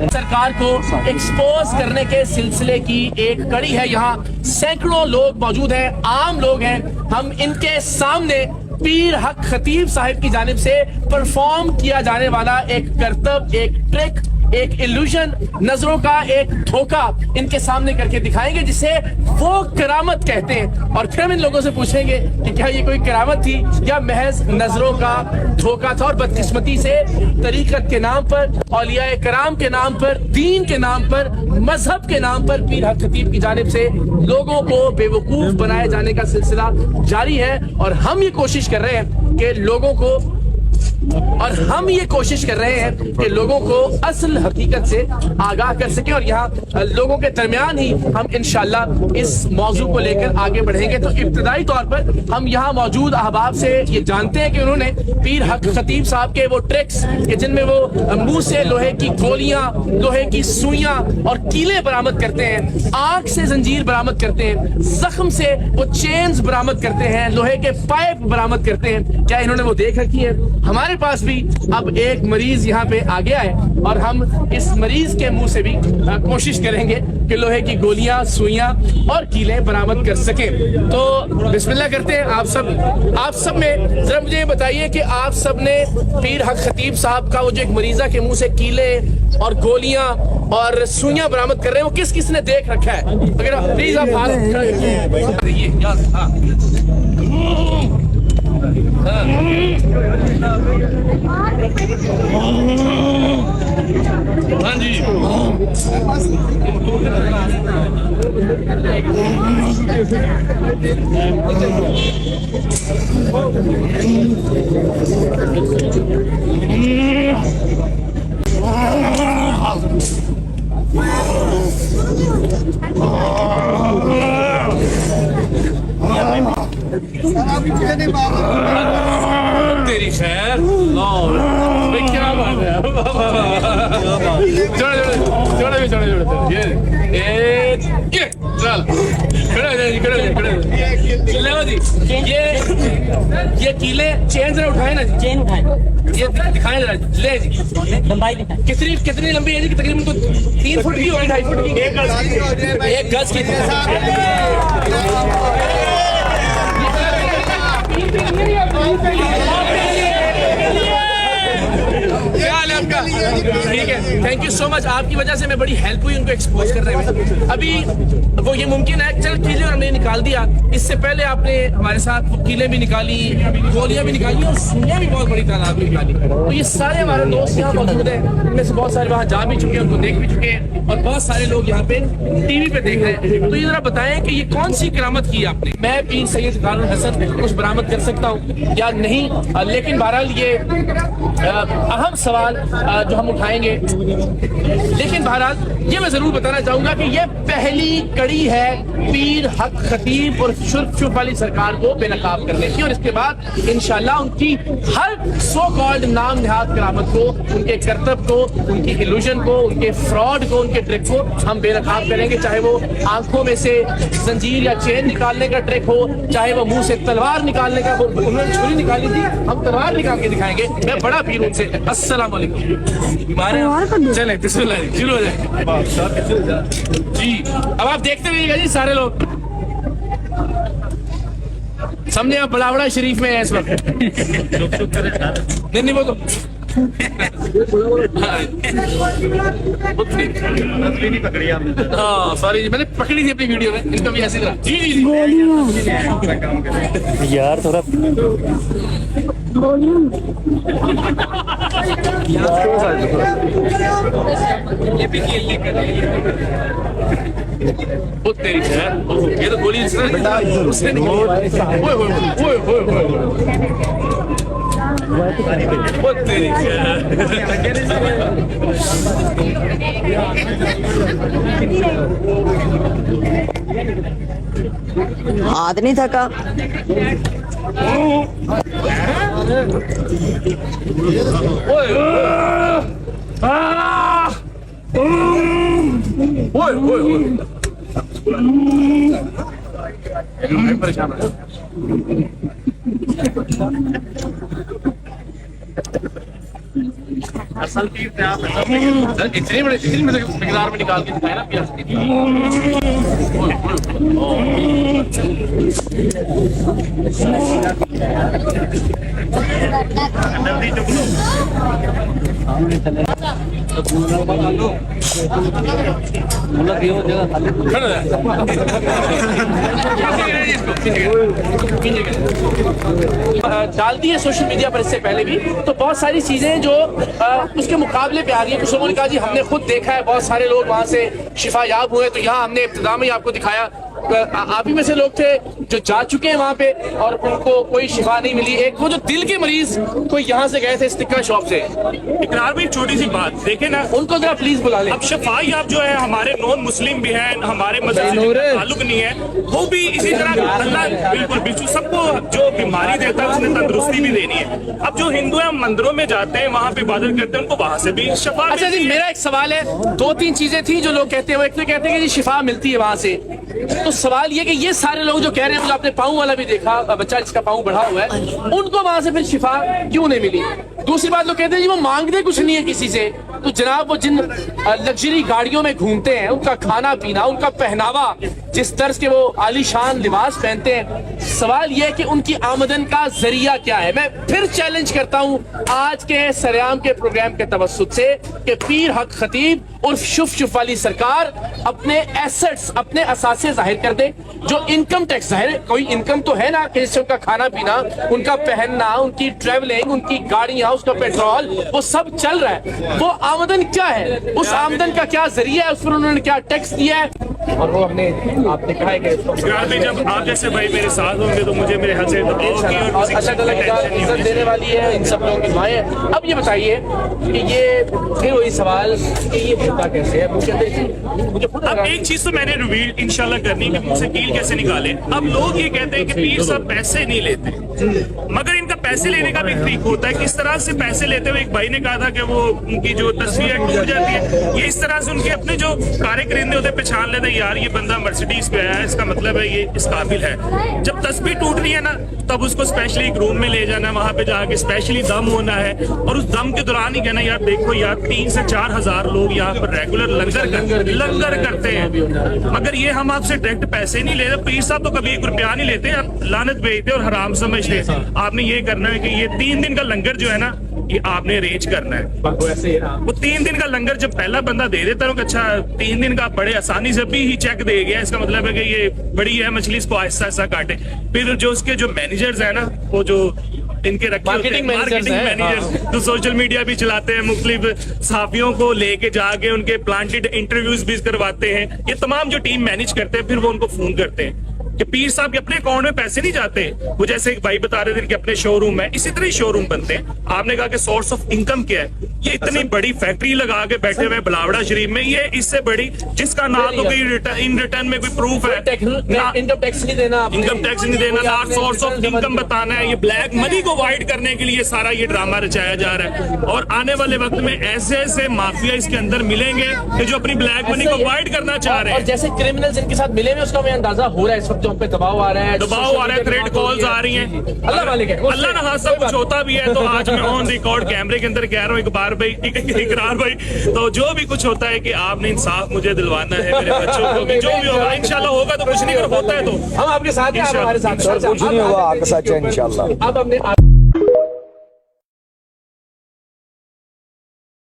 सरकार को एक्सपोज करने के सिलसिले की एक कड़ी है। यहाँ सैकड़ों लोग मौजूद हैं, आम लोग हैं। हम इनके सामने पीर हक खतीब साहिब की जानिब से परफॉर्म किया जाने वाला एक करतब, एक ट्रिक, एक इल्यूजन, नजरों का एक धोखा इनके सामने करके दिखाएंगे जिसे वो करामत कहते हैं। और फिर हम इन लोगों से पूछेंगे कि क्या ये कोई करामत थी या महज नजरों का धोखा था। और बदकिस्मती से तरीकत के नाम पर, औलिया कराम के नाम पर, दीन के नाम पर, मजहब के नाम पर पीर हक खतीब की जानिब से लोगों को बेवकूफ बनाए जाने का सिलसिला जारी है। और हम ये कोशिश कर रहे हैं कि लोगों को असल हकीकत से आगाह कर सके। और यहाँ लोगों के दरमियान ही हम इंशाल्लाह इस मौजू को लेकर आगे बढ़ेंगे। तो इब्तदाई तौर पर हम यहाँ मौजूद अहबाब से ये जानते हैं कि उन्होंने पीर हक खतीब साहब के वो ट्रिक्स कि जिनमें वो मुंह से लोहे की गोलियां, लोहे की सुइयां और कीले बरामद करते हैं, आंख से जंजीर बरामद करते हैं, जख्म से वो चेन्स बरामद करते हैं, लोहे के पाइप बरामद करते हैं, क्या इन्होंने वो देख रखी है? हमारे पास भी अब एक मरीज यहाँ पे आ गया है और हम इस मरीज के मुंह से भी कोशिश करेंगे कि लोहे की गोलियां, सुइयां और कीले बरामद कर सके। तो बिस्मिल्लाह करते हैं। आप सब में जरा मुझे ये बताइए कि आप सब ने पीर हक खतीब साहब का वो जो एक मरीजा के मुंह से कीले और गोलियां और सुइयां बरामद कर रहे हैं, वो किस किस ने देख रखा है? अगर प्लीज आप हाथ हाँ जी। तेरी खैर क्या बात है। ये कीले चेन जरा उठाए ना जी, चेन उठाए, ये दिखाएं जरा, ले जी लंबाई दिखाएं। कितनी लंबी है जी? तकरीबन तो 3 फुट की होगी, 2.5 फुट की, 1 गज की। क्या हाल है आपका? ठीक है, थैंक यू सो मच। आपकी वजह से मैं बड़ी हेल्प हुई उनको एक्सपोज करने में। अभी वो ये मुमकिन है, चल कीले हमने निकाल दिया, इससे पहले आपने हमारे साथ कीले भी निकाली, गोलियां भी निकाली और सुइयां भी बहुत बड़ी तादाद में निकाली। तो ये सारे हमारे दोस्त यहाँ मौजूद हैं, इनमें से बहुत सारे वहाँ जा भी चुके हैं, उनको देख भी चुके हैं, और बहुत सारे लोग यहाँ पे टीवी पे देख रहे हैं। तो ये जरा बताएं कि ये कौन सी करामत की आपने? मैं पीर सैयद कारुल हसन कुछ बरामद कर सकता हूँ या नहीं, लेकिन बहरहाल ये अहम सवाल जो हम उठाएंगे, लेकिन बहरहाल ये मैं जरूर बताना चाहूंगा कि ये पहली कड़ी है पीर हक खतीब और शुर्फ वाली सरकार को बेनकाब करने की। और इसके बाद इंशाल्लाह उनकी हर सो कॉल्ड नाम निहाद करामत को, उनके करतब को, उनकी इल्यूजन को, उनके फ्रॉड को, उनके ट्रिक को हम बेनकाब करेंगे। चाहे वो आंखों में से जंजीर या चेन निकालने का ट्रिक हो, चाहे वो मुंह से तलवार निकालने का, उन्होंने छुरी निकाली थी, हम तलवार निकाल के दिखाएंगे। मैं बड़ा पीर उनसे। अस्सलाम वालेकुम। चले बिस्मिल्लाह, शुरू हो जाए जी। अब आप देखते रहिएगा जी सारे लोग। समझे आप बड़ा शरीफ में है इस वक्त। नहीं वो तो सॉरी, मैंने पकड़ी थी अपनी वीडियो में, इनका भी ऐसी तरह। जी जी जी यार थोड़ा ये भी तेरी ये तो गोली उसने हाथ नहीं थका। परेशान इतनी मिकदार में निकाल के दिखाया ना प्याज की। डाल दी है सोशल मीडिया पर इससे पहले भी, तो बहुत सारी चीजें जो उसके मुकाबले पे आ रही है। कुछ लोगों ने कहा जी हमने खुद देखा है, बहुत सारे लोग वहां से शिफा याब हुए, तो यहाँ हमने इब्तिदा में ही आपको दिखाया। आप ही में से लोग थे जो जा चुके हैं वहां पे और उनको कोई शिफा नहीं मिली। एक वो जो दिल के मरीज कोई यहाँ से गए थे स्टिकर शॉप से। इकरार भी छोटी सी बात देखे ना, उनको जरा प्लीज बुला लें। अब शिफा याब जो है हमारे नॉन मुस्लिम भी हैं, हमारे मजहब से ताल्लुक नहीं है, वो भी इसी तरह अल्लाह बिल्कुल बिल्कुल सबको जो बीमारी देता है उसने तंदुरुस्ती भी देनी है। अब जो हिंदू है मंदिरों में जाते हैं, वहाँ पे इबादत करते हैं, उनको वहाँ से भी शिफा। अच्छा जी, मेरा एक सवाल है, दो तीन चीजें थी जो लोग कहते हैं। वो एक तो कहते हैं कि जी शिफा मिलती है वहां से, तो सवाल ये कि ये सारे लोग जो कह रहे हैं, मुझे आपने पाँव वाला भी देखा, बच्चा जिसका पाँव बढ़ा हुआ है, उनको वहां से फिर शिफा क्यों नहीं मिली? दूसरी बात लोग कहते हैं जी वो मांगते कुछ नहीं है किसी से, तो जनाब वो जिन लग्जरी गाड़ियों में घूमते हैं, उनका खाना पीना, उनका पहनावा, जिस तर्ज के वो आलीशान लिबास पहनते हैं, सवाल यह है कि उनकी आमदन का जरिया क्या है? मैं फिर चैलेंज करता हूं आज के सरेआम के प्रोग्राम के तवस्सुत से कि पीर हक खतीब और शुफ शुफ वाली सरकार अपने एसेट्स, अपने असासे जाहिर कर दे। जो इनकम टैक्स जाहिर, कोई इनकम तो है ना कि जिससे उनका खाना पीना, उनका पहनना, उनकी ट्रेवलिंग, उनकी गाड़ियां, उसका पेट्रोल, वो सब चल रहा है। वो आमदन क्या है, उस आमदन का क्या जरिया है, उस पर उन्होंने क्या टैक्स दिया है? और वो हमने आपने कहा है कि जब आप जैसे भाई मेरे साथ होंगे तो मुझे मेरे हद से इज्जत देने वाली है, इन सब लोगों की दुआएं हैं। अब ये बताइए कि ये फिर वही सवाल कि ये होता कैसे है? मुझे अब एक चीज तो मैंने रिवील इंशाल्लाह करनी कि मुझसे कील कैसे निकाले। अब लोग ये कहते हैं कि पीर साहब पैसे नहीं लेते, मगर इनका पैसे लेने का भी तरीका होता है। किस तरह से पैसे लेते हुए, एक भाई ने कहा था कि वो उनकी जो तस्वीर टूट जाती है, ये इस तरह से उनके अपने जो कारे करिंदे होते पहचान लेते हैं, यार ये बंदा मर्सिडीज पे आया है, इसका मतलब है ये इस काबिल है। जब तस्वीर टूट रही है ना, तब उसको स्पेशली एक रूम में ले जाना, वहां पे जाके स्पेशली दम होना है, और उस दम के दौरान ही कहना यार देखो यार 3 से 4 हजार लोग यहाँ पर रेगुलर लंगर करते हैं, मगर ये हम आपसे डायरेक्ट पैसे नहीं लेते। पीर साहब तो कभी 1 रुपया नहीं लेते, आप लानत भेजते और हराम समझते। आपने ये करना है कि ये 3 दिन का लंगर जो है ना, ये आपने अरेंज करना है। वो 3 दिन का लंगर जब पहला बंदा दे देता है, अच्छा 3 दिन का बड़े आसानी से भी ही चेक दे गया, इसका मतलब है कि ये बड़ी है मछली, इसको आहिस्ता आहिस्ता काटे। फिर जो उसके जो मैनेजर्स है ना, वो जो इनके रखे होते हैं मार्केटिंग मैनेजर्स, जो सोशल मीडिया भी चलाते हैं, मुख्तलिफ सहाफियों को लेके जाके उनके प्लांटेड इंटरव्यूज भी करवाते हैं, ये तमाम जो टीम मैनेज करते हैं, फिर वो उनको फोन करते हैं कि पीर साहब के अपने अकाउंट में पैसे नहीं जाते। वो जैसे एक भाई बता रहे थे कि अपने शोरूम है, इसी तरह शोरूम बनते हैं। आपने कहा कि सोर्स ऑफ इनकम क्या है? ये इतनी बड़ी फैक्ट्री लगा के बैठे हुए बिलावड़ा शरीफ में, ये इससे बड़ी जिसका ना तो कोई इन रिटर्न में कोई प्रूफ है, इनकम टैक्स नहीं देना, ना सोर्स ऑफ इनकम बताना है। ये ब्लैक मनी को अवॉइड करने के लिए सारा ये ड्रामा रचाया जा रहा है, और आने वाले वक्त में ऐसे ऐसे माफिया इसके अंदर मिलेंगे कि जो अपनी ब्लैक मनी को अवॉइड करना चाह रहे हैं। और जैसे क्रिमिनल्स इनके साथ मिले हुए, उसका हमें अंदाजा हो रहा है इस वक्त पे दबाव आ रहा है, थ्रेट कॉल्स आ रही हैं। अल्लाह वाले के अल्लाह ना हादसा कुछ होता भी है तो आज मैं ऑन रिकॉर्ड कैमरे के अंदर कह रहा हूँ इकरार भाई, तो जो भी कुछ होता है कि आपने इंसाफ मुझे दिलवाना है, मेरे बच्चों को भी, जो भी होगा इंशाल्लाह होगा, तो कुछ नहीं, अगर होता है तो हम आपके साथ हैं, हमारे साथ कुछ नहीं होगा, आपके साथ इंशाल्लाह। अब हमने